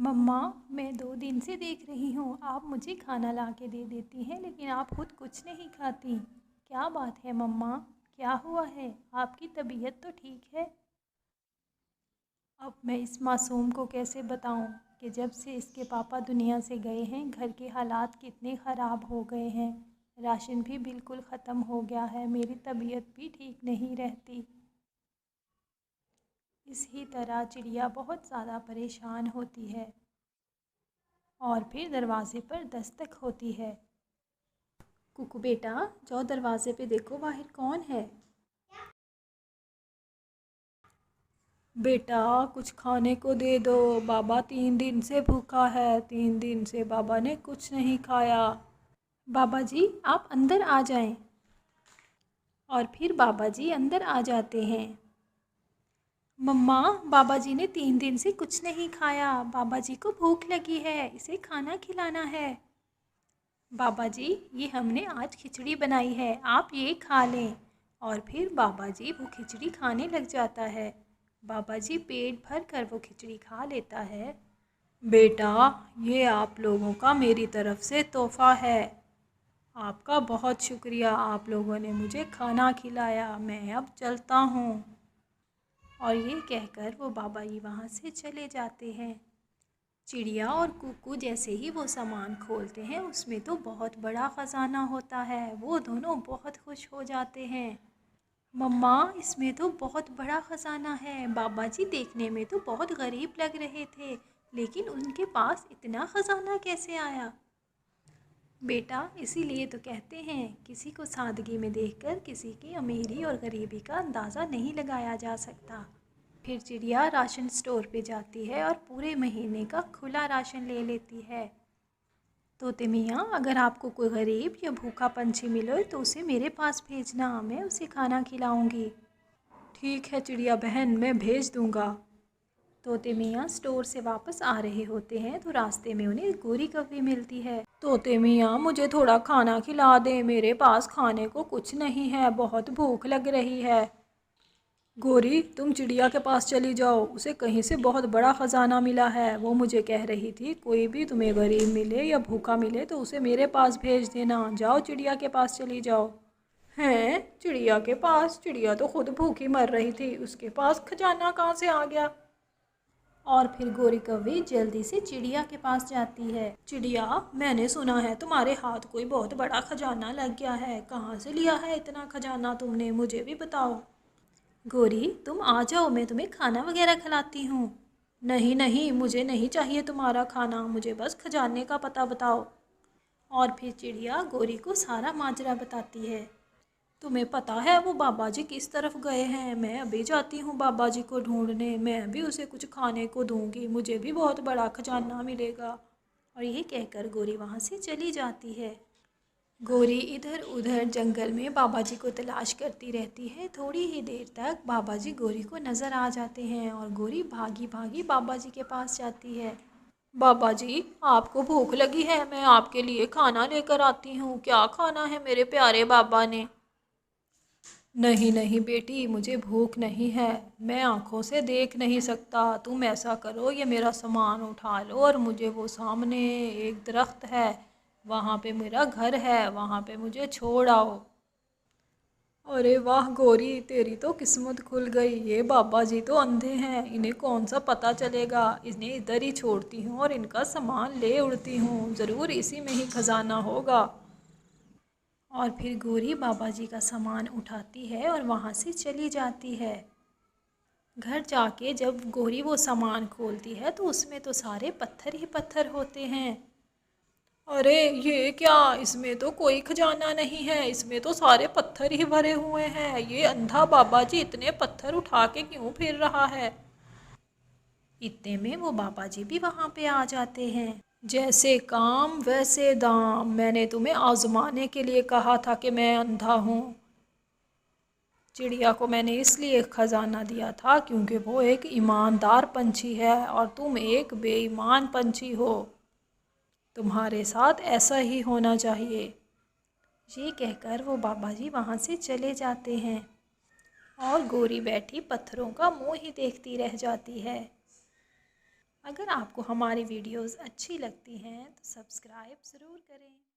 मम्मा, मैं 2 दिन से देख रही हूँ आप मुझे खाना ला के दे देती हैं, लेकिन आप खुद कुछ नहीं खाती। क्या बात है मम्मा? क्या हुआ है? आपकी तबीयत तो ठीक है? अब मैं इस मासूम को कैसे बताऊँ कि जब से इसके पापा दुनिया से गए हैं घर के हालात कितने ख़राब हो गए हैं। राशन भी बिल्कुल ख़त्म हो गया है, मेरी तबीयत भी ठीक नहीं रहती। इसी तरह चिड़िया बहुत ज़्यादा परेशान होती है और फिर दरवाज़े पर दस्तक होती है। कुकू बेटा, जाओ दरवाज़े पे देखो बाहर कौन है। बेटा, कुछ खाने को दे दो, बाबा 3 दिन से भूखा है, 3 दिन से बाबा ने कुछ नहीं खाया। बाबा जी, आप अंदर आ जाएं। और फिर बाबा जी अंदर आ जाते हैं। मम्मा, बाबा जी ने 3 दिन से कुछ नहीं खाया, बाबा जी को भूख लगी है, इसे खाना खिलाना है। बाबा जी, ये हमने आज खिचड़ी बनाई है, आप ये खा लें। और फिर बाबा जी वो खिचड़ी खाने लग जाता है। बाबा जी पेट भर कर वो खिचड़ी खा लेता है। बेटा, ये आप लोगों का मेरी तरफ से तोहफ़ा है। आपका बहुत शुक्रिया, आप लोगों ने मुझे खाना खिलाया। मैं अब चलता हूँ। और ये कहकर वो बाबा जी वहाँ से चले जाते हैं। चिड़िया और कुकू जैसे ही वो सामान खोलते हैं उसमें तो बहुत बड़ा ख़जाना होता है। वो दोनों बहुत खुश हो जाते हैं। मम्मा, इसमें तो बहुत बड़ा ख़जाना है। बाबा जी देखने में तो बहुत गरीब लग रहे थे, लेकिन उनके पास इतना ख़जाना कैसे आया? बेटा, इसीलिए तो कहते हैं किसी को सादगी में देखकर किसी की अमीरी और गरीबी का अंदाज़ा नहीं लगाया जा सकता। फिर चिड़िया राशन स्टोर पे जाती है और पूरे महीने का खुला राशन ले लेती है। तोते मियाँ, अगर आपको कोई गरीब या भूखा पंछी मिले तो उसे मेरे पास भेजना, मैं उसे खाना खिलाऊंगी। ठीक है चिड़िया बहन, मैं भेज दूंगा। तोते मियाँ स्टोर से वापस आ रहे होते हैं तो रास्ते में उन्हें गोरी कौवी मिलती है। तोते मियाँ, मुझे थोड़ा खाना खिला दें, मेरे पास खाने को कुछ नहीं है, बहुत भूख लग रही है। गोरी, तुम चिड़िया के पास चली जाओ, उसे कहीं से बहुत बड़ा ख़जाना मिला है। वो मुझे कह रही थी कोई भी तुम्हें गरीब मिले या भूखा मिले तो उसे मेरे पास भेज देना। जाओ चिड़िया के पास चली जाओ। हैं? चिड़िया के पास? चिड़िया तो खुद भूखी मर रही थी, उसके पास खजाना कहाँ से आ गया? और फिर गोरी कौवी जल्दी से चिड़िया के पास जाती है। चिड़िया, मैंने सुना है तुम्हारे हाथ कोई बहुत बड़ा खजाना लग गया है। कहाँ से लिया है इतना खजाना तुमने, मुझे भी बताओ। गोरी, तुम आ जाओ, मैं तुम्हें खाना वगैरह खिलाती हूँ। नहीं नहीं, मुझे नहीं चाहिए तुम्हारा खाना, मुझे बस खजाने का पता बताओ। और फिर चिड़िया गोरी को सारा माजरा बताती है। तुम्हें पता है वो बाबा जी किस तरफ गए हैं? मैं अभी जाती हूँ बाबा जी को ढूंढने, मैं भी उसे कुछ खाने को दूंगी, मुझे भी बहुत बड़ा खजाना मिलेगा। और ये कहकर गोरी वहाँ से चली जाती है। गोरी इधर उधर जंगल में बाबा जी को तलाश करती रहती है। थोड़ी ही देर तक बाबा जी गोरी को नज़र आ जाते हैं और गोरी भागी भागी बाबा जी के पास जाती है। बाबा जी, आपको भूख लगी है? मैं आपके लिए खाना लेकर आती हूँ। क्या खाना है मेरे प्यारे बाबा ने? नहीं नहीं बेटी, मुझे भूख नहीं है, मैं आँखों से देख नहीं सकता। तुम ऐसा करो, ये मेरा सामान उठा लो और मुझे वो सामने एक दरख्त है, वहाँ पे मेरा घर है, वहाँ पे मुझे छोड़ आओ। अरे वाह गोरी, तेरी तो किस्मत खुल गई। ये बाबा जी तो अंधे हैं, इन्हें कौन सा पता चलेगा। इन्हें इधर ही छोड़ती हूँ और इनका सामान ले उड़ती हूँ, ज़रूर इसी में ही खजाना होगा। और फिर गोरी बाबा जी का सामान उठाती है और वहाँ से चली जाती है। घर जाके जब गोरी वो सामान खोलती है तो उसमें तो सारे पत्थर ही पत्थर होते हैं। अरे ये क्या, इसमें तो कोई खजाना नहीं है, इसमें तो सारे पत्थर ही भरे हुए हैं। ये अंधा बाबा जी इतने पत्थर उठा के क्यों फिर रहा है? इतने में वो बाबा जी भी वहाँ पे आ जाते हैं। जैसे काम वैसे दाम, मैंने तुम्हें आजमाने के लिए कहा था कि मैं अंधा हूँ। चिड़िया को मैंने इसलिए खजाना दिया था क्योंकि वो एक ईमानदार पंछी है और तुम एक बेईमान पंछी हो। तुम्हारे साथ ऐसा ही होना चाहिए। ये कहकर वो बाबा जी वहाँ से चले जाते हैं और गोरी बैठी पत्थरों का मुँह ही देखती रह जाती है। अगर आपको हमारी वीडियोस अच्छी लगती हैं तो सब्सक्राइब ज़रूर करें।